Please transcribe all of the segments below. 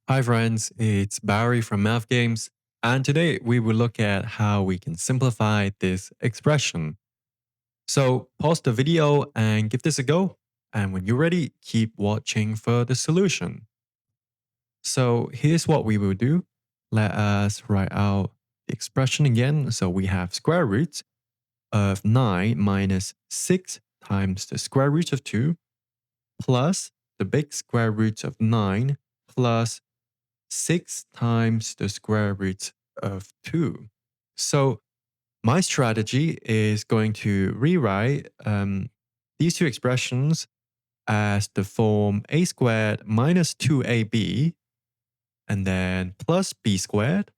Hi friends, it's Barry from Math Games, and today we will look at how we can simplify this expression. So pause the video and give this a go, and when you're ready, keep watching for the solution. So here's what we will do. Let us write out the expression again. So we have square root of 9 minus 6 times the square root of 2 plus the big square root of 9 plus 6 times the square root of 2. So my strategy is going to rewrite these two expressions as the form a squared minus 2ab and then plus b squared.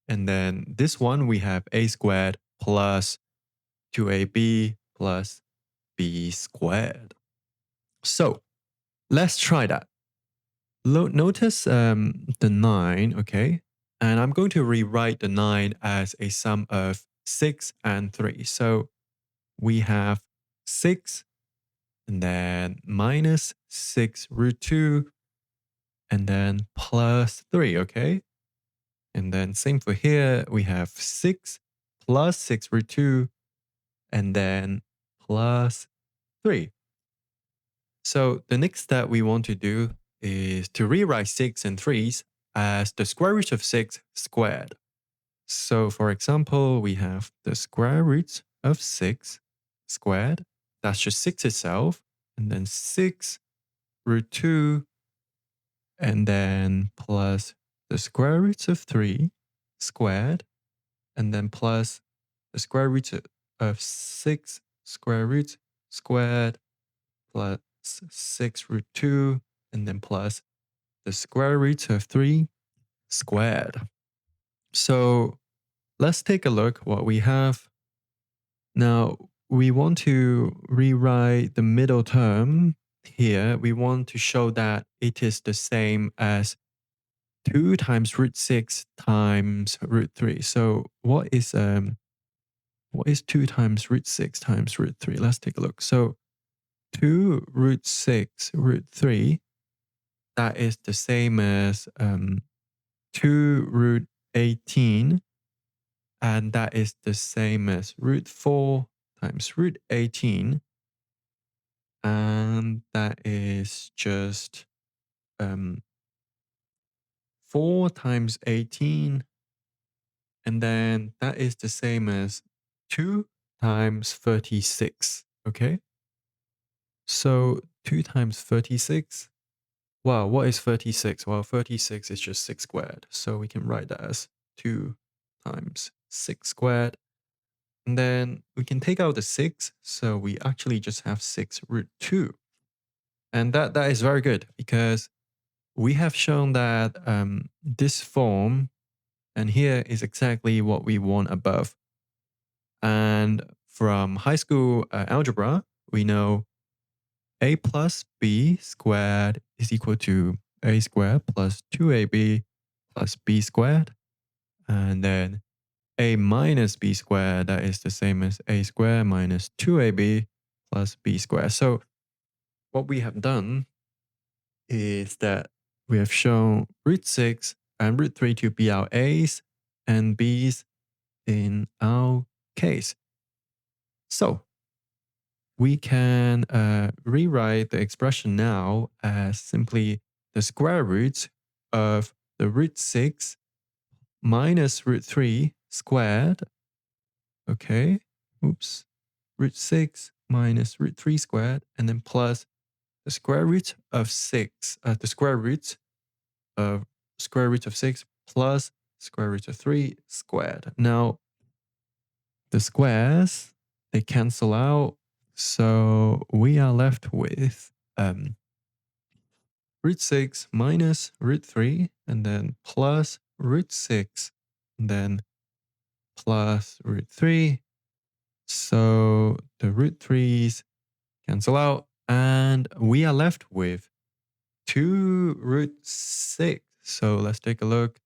And then this one we have a squared plus 2ab plus b squared. So let's try that. Notice the 9, okay? And I'm going to rewrite the 9 as a sum of 6 and 3. So we have 6 and then minus 6 root 2 and then plus 3, okay? And then same for here, we have 6 plus 6 root 2 and then plus 3. So the next step we want to do is to rewrite 6 and 3s as the square root of 6 squared. So for example, we have the square root of 6 squared. That's just 6 itself. And then 6 root 2. And then plus the square root of 3 squared. And then plus the square root of 6 square root squared plus 6 root 2. And then plus the square root of 3 squared. So let's take a look what we have. Now, we want to rewrite the middle term here. We want to show that it is the same as 2 times root 6 times root 3. So what is 2 times root 6 times root 3? Let's take a look. So 2 root 6 root 3, that is the same as 2 root 18, and that is the same as root 4 times root 18, and that is just 4 times 18, and then that is the same as 2 times 36, okay? So 2 times 36, well, what is 36? Well, 36 is just 6 squared, so we can write that as 2 times 6 squared. And then we can take out the 6, so we actually just have 6 root 2. And that is very good because we have shown that this form and here is exactly what we want above. And from high school algebra, we know a plus b squared is equal to a squared plus 2ab plus b squared. And then a minus b squared, that is the same as a squared minus 2ab plus b squared. So what we have done is that we have shown root 6 and root 3 to be our a's and b's in our case. So we can rewrite the expression now as simply the square root of the root 6 minus root 3 squared. Okay, oops, root 6 minus root 3 squared, and then plus the square root of 6, the square root of 6 plus square root of 3 squared. Now, the squares, they cancel out, so we are left with root 6 minus root 3, and then plus root 6, and then plus root 3. So the root 3's cancel out, and we are left with 2 root 6. So let's take a look.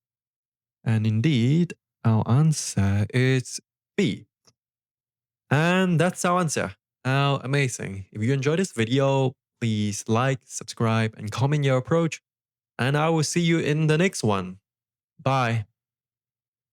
And indeed, our answer is B. And that's our answer. How amazing. If you enjoyed this video, please like, subscribe, and comment your approach. and I will see you in the next one. Bye.